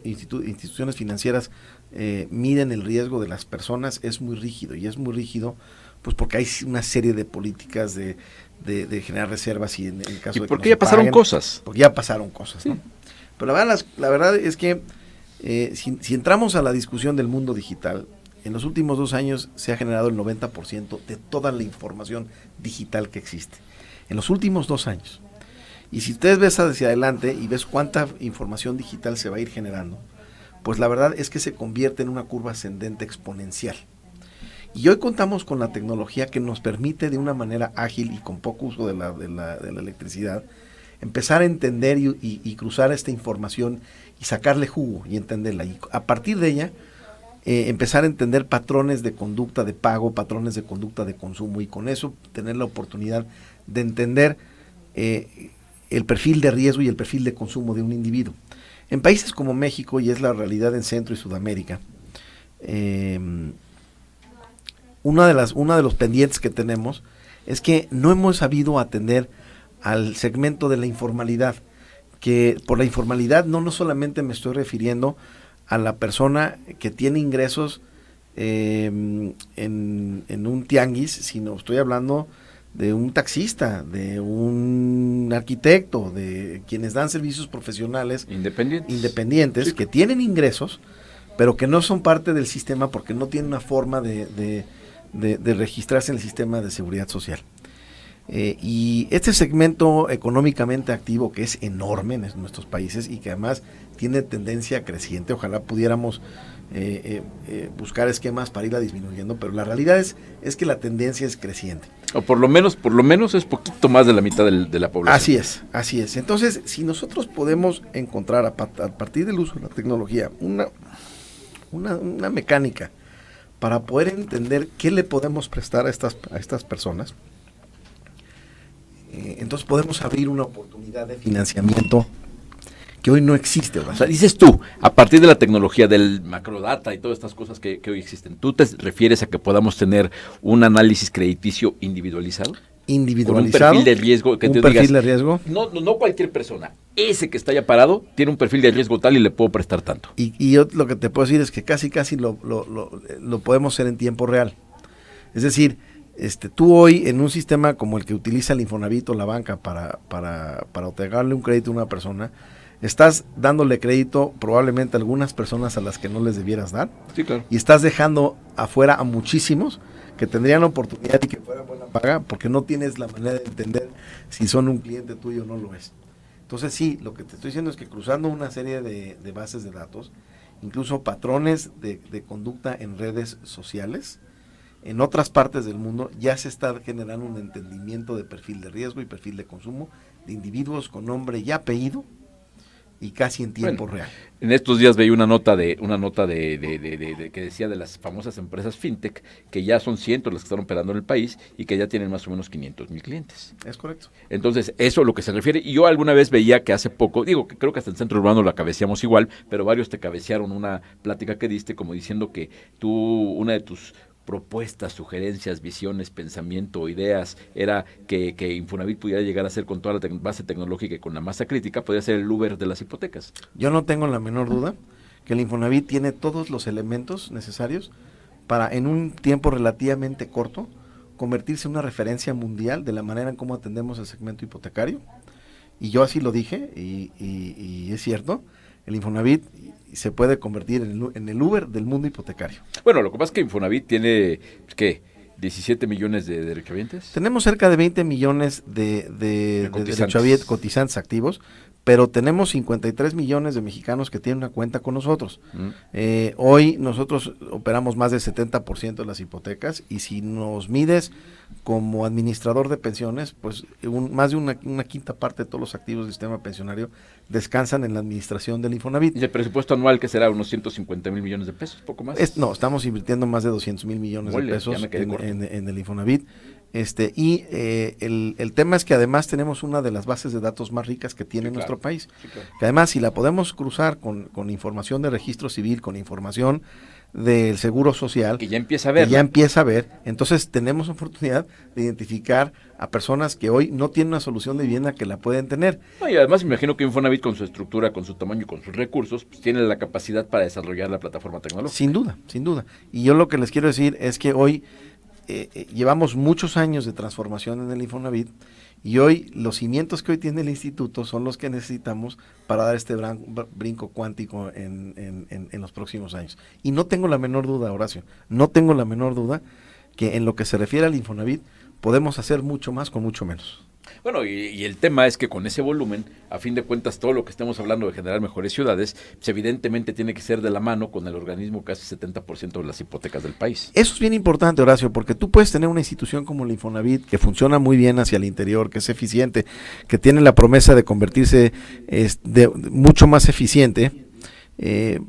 instituciones financieras miden el riesgo de las personas es muy rígido. Y es muy rígido pues porque hay una serie de políticas de generar reservas y en el caso de que porque ya pasaron cosas. Porque ya pasaron cosas, ¿no? Sí. Pero la verdad es que si entramos a la discusión del mundo digital, en los últimos 2 años se ha generado el 90% de toda la información digital que existe. En los últimos 2 años. Y si ustedes ves hacia adelante y ves cuánta información digital se va a ir generando, pues la verdad es que se convierte en una curva ascendente exponencial. Y hoy contamos con la tecnología que nos permite de una manera ágil y con poco uso de la electricidad, empezar a entender y cruzar esta información y sacarle jugo y entenderla. Y a partir de ella, empezar a entender patrones de conducta de pago, patrones de conducta de consumo, y con eso tener la oportunidad de entender el perfil de riesgo y el perfil de consumo de un individuo. En países como México, y es la realidad en Centro y Sudamérica, uno de los pendientes que tenemos es que no hemos sabido atender al segmento de la informalidad, que por la informalidad no solamente me estoy refiriendo a la persona que tiene ingresos en un tianguis, sino estoy hablando de un taxista, de un arquitecto, de quienes dan servicios profesionales independientes sí, que tienen ingresos, pero que no son parte del sistema porque no tienen una forma de registrarse en el sistema de seguridad social. Y este segmento económicamente activo, que es enorme en nuestros países y que además tiene tendencia creciente, ojalá pudiéramos buscar esquemas para irla disminuyendo, pero la realidad es que la tendencia es creciente. O por lo menos es poquito más de la mitad de la población. Así es. Entonces, si nosotros podemos encontrar a partir del uso de la tecnología una mecánica para poder entender qué le podemos prestar a estas personas, entonces podemos abrir una oportunidad de financiamiento que hoy no existe. O sea, dices tú, a partir de la tecnología del macrodata y todas estas cosas que hoy existen, ¿tú te refieres a que podamos tener un análisis crediticio individualizado? individualizado. Con un perfil de riesgo. Que un te perfil digas, de riesgo. No cualquier persona. Ese que está ya parado tiene un perfil de riesgo tal y le puedo prestar tanto. Y yo lo que te puedo decir es que casi lo podemos hacer en tiempo real. Es decir, tú hoy en un sistema como el que utiliza el Infonavit o la banca para otorgarle un crédito a una persona, estás dándole crédito probablemente a algunas personas a las que no les debieras dar. Sí, claro. Y estás dejando afuera a muchísimos que tendrían oportunidad y que fuera buena paga porque no tienes la manera de entender si son un cliente tuyo o no lo es. Entonces sí, lo que te estoy diciendo es que cruzando una serie de bases de datos, incluso patrones de conducta en redes sociales, en otras partes del mundo ya se está generando un entendimiento de perfil de riesgo y perfil de consumo de individuos con nombre y apellido y casi en tiempo real. En estos días veía una nota de que decía de las famosas empresas fintech que ya son cientos las que están operando en el país y que ya tienen más o menos 500,000 clientes. Es correcto. Entonces, eso es lo que se refiere. Y yo alguna vez veía que hace poco, digo que creo que hasta el centro urbano la cabeceamos igual, pero varios te cabecearon una plática que diste como diciendo que una de tus propuestas, sugerencias, visiones, pensamiento, ideas, era que Infonavit pudiera llegar a ser con toda la base tecnológica y con la masa crítica, podría ser el Uber de las hipotecas. Yo no tengo la menor duda que el Infonavit tiene todos los elementos necesarios para en un tiempo relativamente corto convertirse en una referencia mundial de la manera en cómo atendemos el segmento hipotecario. Y yo así lo dije y es cierto, el Infonavit se puede convertir en el Uber del mundo hipotecario. Bueno, lo que pasa es que Infonavit tiene, ¿qué? 17 millones de derechohabientes. Tenemos cerca de 20 millones de derechohabientes cotizantes activos, pero tenemos 53 millones de mexicanos que tienen una cuenta con nosotros. Hoy nosotros operamos más del 70% de las hipotecas y si nos mides como administrador de pensiones, pues más de una quinta parte de todos los activos del sistema pensionario descansan en la administración del Infonavit. ¿Y el presupuesto anual que será unos 150,000 millones de pesos, poco más? No, estamos invirtiendo más de 200,000 millones de pesos en el Infonavit. El tema es que además tenemos una de las bases de datos más ricas que tiene nuestro país. Sí, claro. Que además si la podemos cruzar con información de registro civil, con información del Seguro Social, que ya empieza a ver, entonces tenemos oportunidad de identificar a personas que hoy no tienen una solución de vivienda que la pueden tener. No, y además me imagino que Infonavit con su estructura, con su tamaño y con sus recursos, pues tiene la capacidad para desarrollar la plataforma tecnológica. Sin duda. Y yo lo que les quiero decir es que hoy llevamos muchos años de transformación en el Infonavit y hoy los cimientos que hoy tiene el instituto son los que necesitamos para dar este brinco cuántico en los próximos años. Y no tengo la menor duda, Horacio, que en lo que se refiere al Infonavit podemos hacer mucho más con mucho menos. Bueno, y el tema es que con ese volumen, a fin de cuentas, todo lo que estamos hablando de generar mejores ciudades, pues evidentemente tiene que ser de la mano con el organismo que hace 70% de las hipotecas del país. Eso es bien importante, Horacio, porque tú puedes tener una institución como el Infonavit que funciona muy bien hacia el interior, que es eficiente, que tiene la promesa de convertirse mucho más eficiente.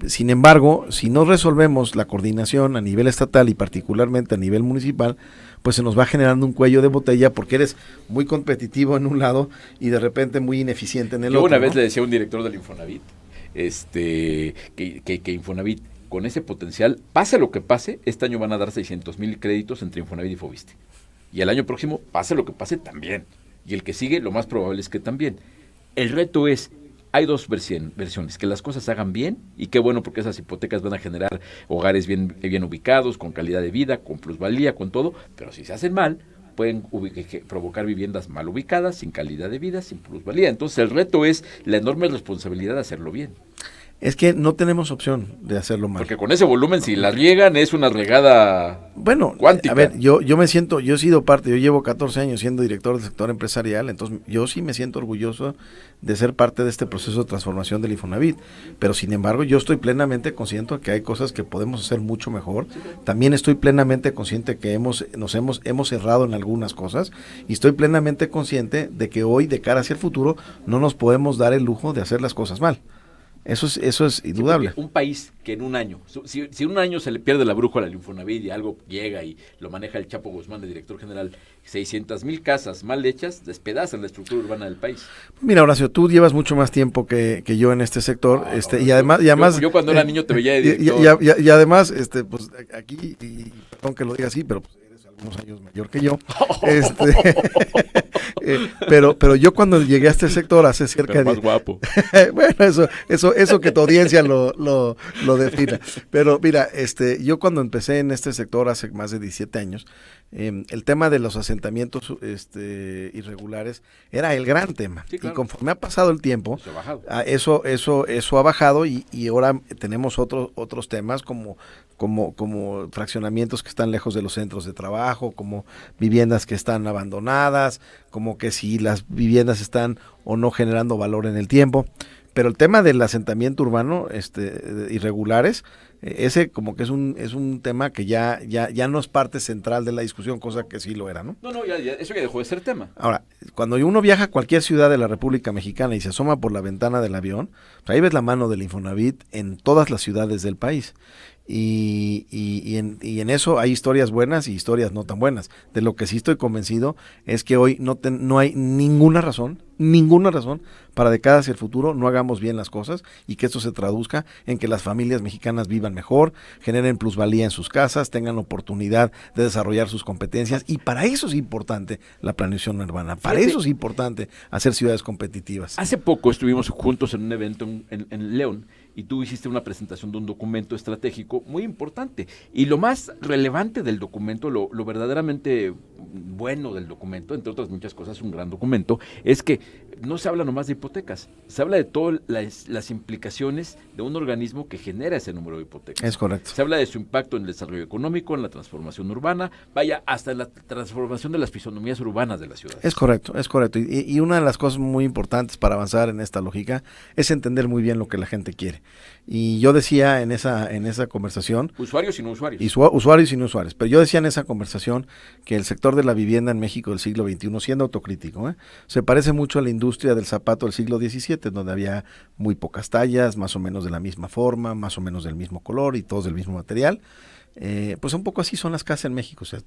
Sin embargo, si no resolvemos la coordinación a nivel estatal y particularmente a nivel municipal, pues se nos va generando un cuello de botella porque eres muy competitivo en un lado y de repente muy ineficiente en el otro. Yo una vez le decía a un director del Infonavit que Infonavit con ese potencial, pase lo que pase, este año van a dar 600,000 créditos entre Infonavit y Fobiste. Y el año próximo, pase lo que pase, también. Y el que sigue, lo más probable es que también. El reto es, hay dos versiones, que las cosas se hagan bien, y qué bueno porque esas hipotecas van a generar hogares bien ubicados, con calidad de vida, con plusvalía, con todo, pero si se hacen mal, pueden provocar viviendas mal ubicadas, sin calidad de vida, sin plusvalía. Entonces el reto es la enorme responsabilidad de hacerlo bien. Es que no tenemos opción de hacerlo mal. Porque con ese volumen, si la riegan, es una regada cuántica. A ver, yo he sido parte, yo llevo 14 años siendo director del sector empresarial, entonces yo sí me siento orgulloso de ser parte de este proceso de transformación del Infonavit, pero sin embargo yo estoy plenamente consciente de que hay cosas que podemos hacer mucho mejor. También estoy plenamente consciente que hemos errado en algunas cosas y estoy plenamente consciente de que hoy, de cara hacia el futuro, no nos podemos dar el lujo de hacer las cosas mal. Eso es indudable. Un país que en un año, si en un año se le pierde la brújula al Infonavit y algo llega y lo maneja el Chapo Guzmán, el director general, 600,000 casas mal hechas despedazan la estructura urbana del país. Mira, Horacio, tú llevas mucho más tiempo que yo en este sector, y además yo cuando era niño te veía de director. Y además, pues aquí, y perdón que lo diga así, pero pues eres unos años mayor que yo. Pero yo cuando llegué a este sector hace cerca pero de... más guapo. Bueno, eso que tu audiencia lo defina. Pero mira, yo cuando empecé en este sector hace más de 17 años, el tema de los asentamientos irregulares era el gran tema. Sí, claro. Y conforme ha pasado el tiempo, Eso ha bajado. eso ha bajado y ahora tenemos otros temas como fraccionamientos que están lejos de los centros de trabajo, como viviendas que están abandonadas, como que si las viviendas están o no generando valor en el tiempo. Pero el tema del asentamiento urbano irregulares, ese como que es un tema que ya no es parte central de la discusión, cosa que sí lo era, ¿no? No, ya, eso ya dejó de ser tema. Ahora, cuando uno viaja a cualquier ciudad de la República Mexicana y se asoma por la ventana del avión, pues ahí ves la mano del Infonavit en todas las ciudades del país. Y en eso hay historias buenas y historias no tan buenas. De lo que sí estoy convencido es que hoy no hay ninguna razón para de cara hacia el futuro no hagamos bien las cosas y que esto se traduzca en que las familias mexicanas vivan mejor, generen plusvalía en sus casas, tengan oportunidad de desarrollar sus competencias, y para eso es importante la planeación urbana, para eso es importante hacer ciudades competitivas. Hace poco estuvimos juntos en un evento en León, y tú hiciste una presentación de un documento estratégico muy importante. Y lo más relevante del documento, lo verdaderamente bueno del documento, entre otras muchas cosas, un gran documento, es que no se habla nomás de hipotecas, se habla de todas las implicaciones de un organismo que genera ese número de hipotecas. Es correcto. Se habla de su impacto en el desarrollo económico, en la transformación urbana, hasta en la transformación de las fisonomías urbanas de las ciudades. Es correcto. Y una de las cosas muy importantes para avanzar en esta lógica es entender muy bien lo que la gente quiere. Y yo decía en esa conversación... Usuarios y no usuarios. Usuarios y no usuarios. Pero yo decía en esa conversación que el sector de la vivienda en México del siglo XXI, siendo autocrítico, se parece mucho a la industria del zapato del siglo XVII, donde había muy pocas tallas, más o menos de la misma forma, más o menos del mismo color y todos del mismo material. Pues un poco así son las casas en México. O sea,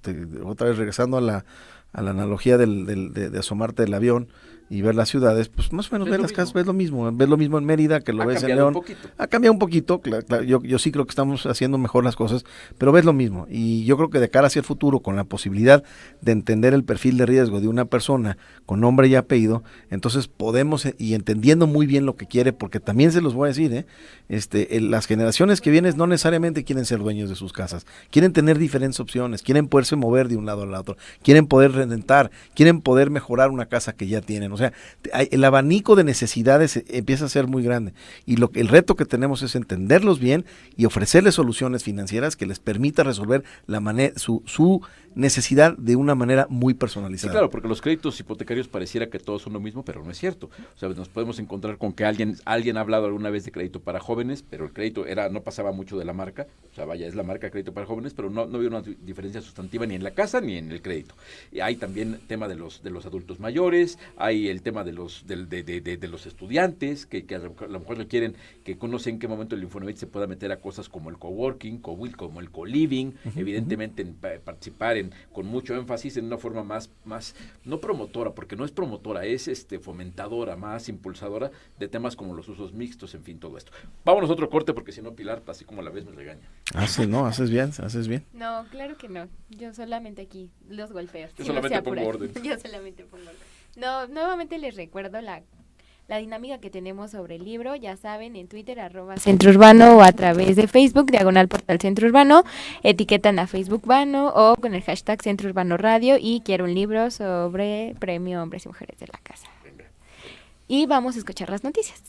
otra vez regresando a la analogía de asomarte del avión y ver las ciudades, pues más o menos ves las casas, ves lo mismo en Mérida que lo ves en León. Ha cambiado un poquito, claro, yo sí creo que estamos haciendo mejor las cosas, pero ves lo mismo. Y yo creo que de cara hacia el futuro, con la posibilidad de entender el perfil de riesgo de una persona con nombre y apellido, entonces podemos, y entendiendo muy bien lo que quiere, porque también se los voy a decir, las generaciones que vienen no necesariamente quieren ser dueños de sus casas, quieren tener diferentes opciones, quieren poderse mover de un lado al otro, quieren poder rentar, quieren poder mejorar una casa que ya tienen. O sea, el abanico de necesidades empieza a ser muy grande, y el reto que tenemos es entenderlos bien y ofrecerles soluciones financieras que les permita resolver su necesidad de una manera muy personalizada. Sí, claro, porque los créditos hipotecarios pareciera que todos son lo mismo, pero no es cierto. O sea, nos podemos encontrar con que alguien ha hablado alguna vez de crédito para jóvenes, pero el crédito no pasaba mucho de la marca. O sea, vaya, es la marca crédito para jóvenes, pero no había una diferencia sustantiva ni en la casa ni en el crédito. Y hay también tema de los adultos mayores, hay el tema de los estudiantes que a lo mejor requieren que conocen en qué momento el Infonavit se pueda meter a cosas como el coworking, como el co-living, evidentemente en participar con mucho énfasis en una forma más no promotora, porque no es promotora, es fomentadora, más impulsadora de temas como los usos mixtos, en fin, todo esto. Vámonos a otro corte, porque si no Pilar, así como la ves, me regaña. Sí, no, haces bien. No, claro que no. Yo solamente aquí los golpeo. Yo solamente pongo orden. Yo solamente pongo orden. No, nuevamente les recuerdo la dinámica que tenemos sobre el libro, ya saben, en Twitter, @centrourbano, o a través de Facebook, /portal Centro Urbano, etiquetan a Facebook Vano o con el hashtag Centro Urbano Radio y quiero un libro sobre Premio Hombres y Mujeres de la Casa. Venga. Y vamos a escuchar las noticias.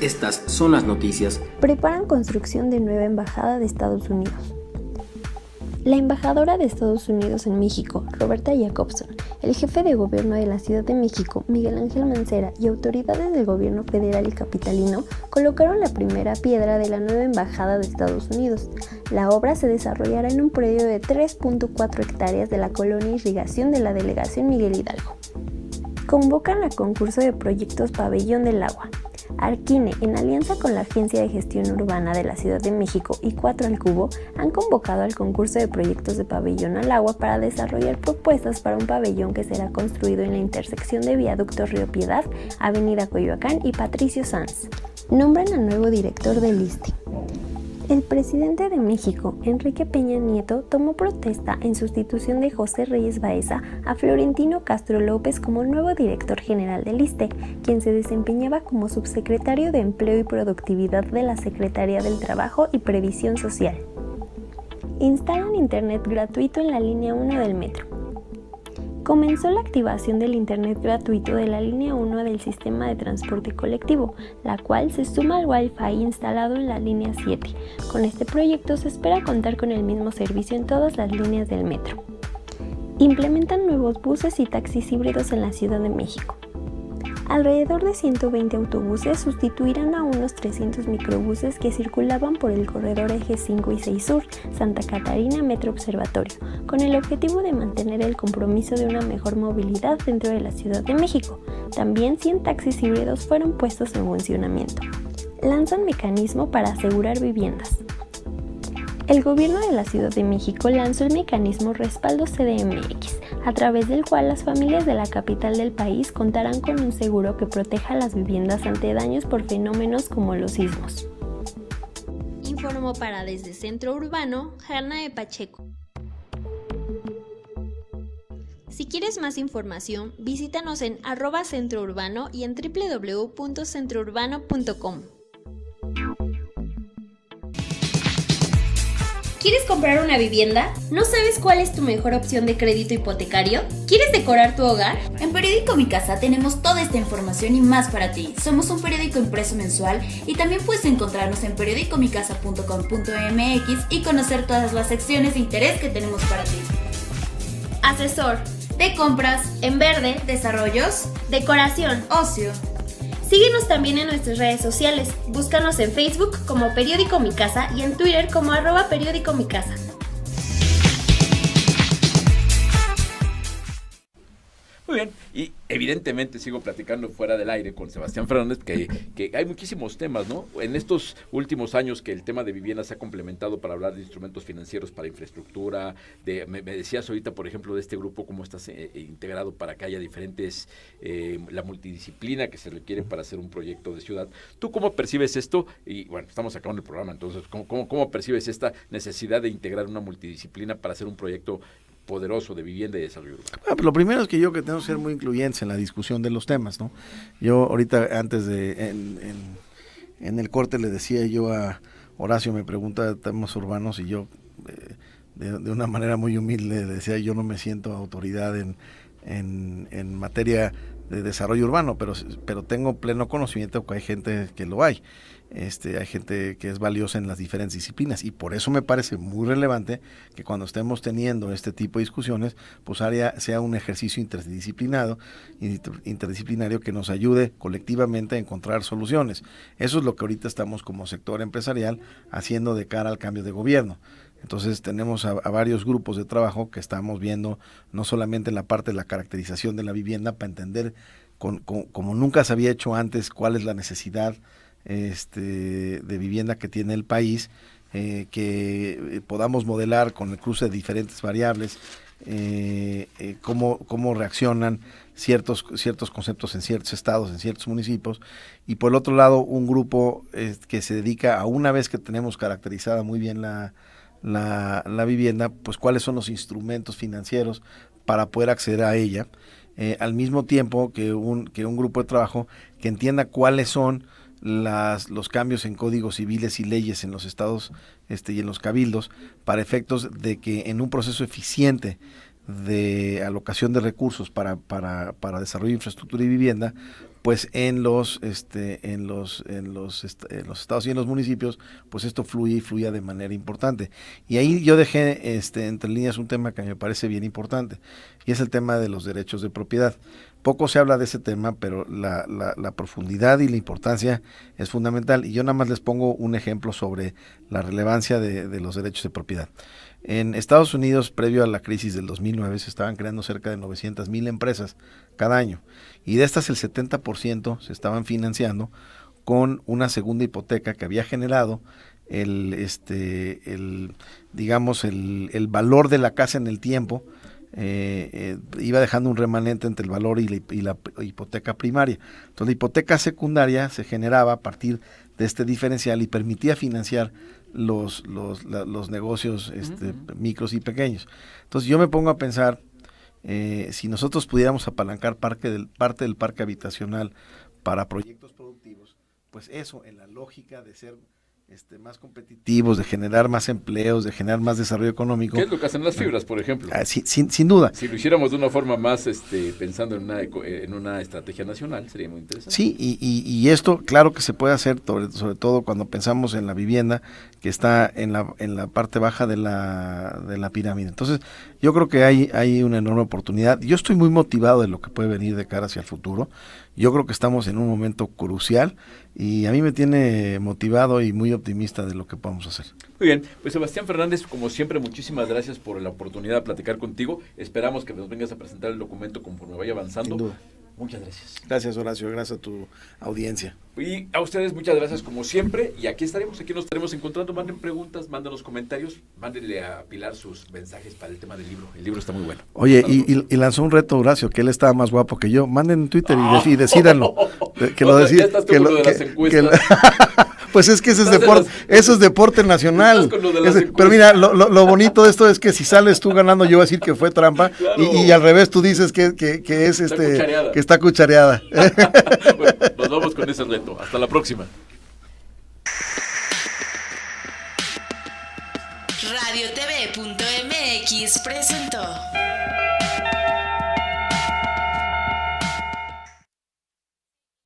Estas son las noticias. Preparan construcción de nueva embajada de Estados Unidos. La embajadora de Estados Unidos en México, Roberta Jacobson, el jefe de gobierno de la Ciudad de México, Miguel Ángel Mancera, y autoridades del gobierno federal y capitalino colocaron la primera piedra de la nueva embajada de Estados Unidos. La obra se desarrollará en un predio de 3.4 hectáreas de la colonia Irrigación de la delegación Miguel Hidalgo. Convocan a concurso de proyectos Pabellón del Agua. Arquine, en alianza con la Agencia de Gestión Urbana de la Ciudad de México y 4 al Cubo, han convocado al concurso de proyectos de pabellón al agua para desarrollar propuestas para un pabellón que será construido en la intersección de Viaducto Río Piedad, Avenida Coyoacán y Patricio Sanz. Nombran al nuevo director del ISSSTE. El presidente de México, Enrique Peña Nieto, tomó protesta en sustitución de José Reyes Baeza a Florentino Castro López como nuevo director general del ISSSTE, quien se desempeñaba como subsecretario de Empleo y Productividad de la Secretaría del Trabajo y Previsión Social. Instalan internet gratuito en la línea 1 del metro. Comenzó la activación del internet gratuito de la línea 1 del sistema de transporte colectivo, la cual se suma al Wi-Fi instalado en la línea 7. Con este proyecto se espera contar con el mismo servicio en todas las líneas del metro. Implementan nuevos buses y taxis híbridos en la Ciudad de México. Alrededor de 120 autobuses sustituirán a unos 300 microbuses que circulaban por el corredor Eje 5 y 6 Sur, Santa Catarina Metro Observatorio, con el objetivo de mantener el compromiso de una mejor movilidad dentro de la Ciudad de México. También 100 taxis híbridos fueron puestos en funcionamiento. Lanzan mecanismo para asegurar viviendas. El gobierno de la Ciudad de México lanzó el mecanismo Respaldo CDMX, a través del cual las familias de la capital del país contarán con un seguro que proteja las viviendas ante daños por fenómenos como los sismos. Informó para Desde Centro Urbano, Hanna de Pacheco. Si quieres más información, visítanos en @centrourbano y en www.centrourbano.com. ¿Quieres comprar una vivienda? ¿No sabes cuál es tu mejor opción de crédito hipotecario? ¿Quieres decorar tu hogar? En Periódico Mi Casa tenemos toda esta información y más para ti. Somos un periódico impreso mensual y también puedes encontrarnos en periodicomicasa.com.mx y conocer todas las secciones de interés que tenemos para ti. Asesor De compras, en verde, desarrollos, decoración. ocio. Síguenos también en nuestras redes sociales. Búscanos en Facebook como Periódico Mi Casa y en Twitter como @Periódico Mi Casa. Muy bien, y evidentemente sigo platicando fuera del aire con Sebastián Fernández, que hay muchísimos temas, ¿no? En estos últimos años que el tema de vivienda se ha complementado para hablar de instrumentos financieros para infraestructura, me decías ahorita, por ejemplo, de este grupo, cómo estás integrado para que haya diferentes, la multidisciplina que se requiere para hacer un proyecto de ciudad. ¿Tú cómo percibes esto? Y bueno, estamos acabando el programa, entonces, ¿cómo percibes esta necesidad de integrar una multidisciplina para hacer un proyecto poderoso de vivienda y desarrollo urbano? Pues lo primero es que yo que tengo que ser muy incluyentes en la discusión de los temas, ¿no? Yo ahorita antes de en el corte le decía yo a Horacio, me pregunta de temas urbanos y yo de una manera muy humilde le decía, yo no me siento autoridad en materia de desarrollo urbano, pero tengo pleno conocimiento que hay gente que lo hay. Hay gente que es valiosa en las diferentes disciplinas y por eso me parece muy relevante que cuando estemos teniendo este tipo de discusiones, pues sea un ejercicio interdisciplinario que nos ayude colectivamente a encontrar soluciones. Eso es lo que ahorita estamos como sector empresarial haciendo de cara al cambio de gobierno. Entonces tenemos a varios grupos de trabajo que estamos viendo no solamente la parte de la caracterización de la vivienda para entender como nunca se había hecho antes cuál es la necesidad de vivienda que tiene el país, que podamos modelar con el cruce de diferentes variables cómo reaccionan ciertos conceptos en ciertos estados, en ciertos municipios, y por el otro lado un grupo que se dedica a, una vez que tenemos caracterizada muy bien la vivienda, pues cuáles son los instrumentos financieros para poder acceder a ella, al mismo tiempo que un grupo de trabajo que entienda cuáles son los cambios en códigos civiles y leyes en los estados y en los cabildos para efectos de que en un proceso eficiente de alocación de recursos para desarrollo de infraestructura y vivienda, pues en los estados y en los municipios, pues esto fluya de manera importante. Y ahí yo dejé entre líneas un tema que me parece bien importante, y es el tema de los derechos de propiedad. Poco se habla de ese tema, pero la profundidad y la importancia es fundamental. Y yo nada más les pongo un ejemplo sobre la relevancia de los derechos de propiedad. En Estados Unidos, previo a la crisis del 2009, se estaban creando cerca de 900,000 empresas cada año. Y de estas el 70% se estaban financiando con una segunda hipoteca que había generado el valor de la casa en el tiempo, iba dejando un remanente entre el valor y la hipoteca primaria. Entonces la hipoteca secundaria se generaba a partir de este diferencial y permitía financiar los negocios micros y pequeños. Entonces yo me pongo a pensar, si nosotros pudiéramos apalancar parte del parque habitacional para proyectos productivos, pues eso, en la lógica de ser más competitivos, de generar más empleos, de generar más desarrollo económico. ¿Qué es lo que hacen las fibras, por ejemplo? Sin duda. Si lo hiciéramos de una forma más pensando en una estrategia nacional, sería muy interesante. Sí, y esto claro que se puede hacer, sobre todo cuando pensamos en la vivienda que está en la parte baja de la pirámide. Entonces, yo creo que hay una enorme oportunidad. Yo estoy muy motivado de lo que puede venir de cara hacia el futuro. Yo creo que estamos en un momento crucial y a mí me tiene motivado y muy optimista de lo que podemos hacer. Muy bien, pues Sebastián Fernández, como siempre, muchísimas gracias por la oportunidad de platicar contigo. Esperamos que nos vengas a presentar el documento conforme vaya avanzando. Sin duda. Muchas gracias. Gracias, Horacio, gracias a tu audiencia. Y a ustedes muchas gracias como siempre, y aquí nos estaremos encontrando. Manden preguntas, manden comentarios, mándenle a Pilar sus mensajes para el tema del libro. El libro está muy bueno. Oye, y lanzó un reto, Horacio, que él estaba más guapo que yo. Manden en Twitter y decídanlo. Que lo decida. Pues es que ese es deporte nacional. Pero mira, lo bonito de esto es que si sales tú ganando, yo voy a decir que fue trampa, claro. y al revés tú dices que es que está cuchareada. Bueno, nos vamos con ese reto. Hasta la próxima. RadioTV.mx presentó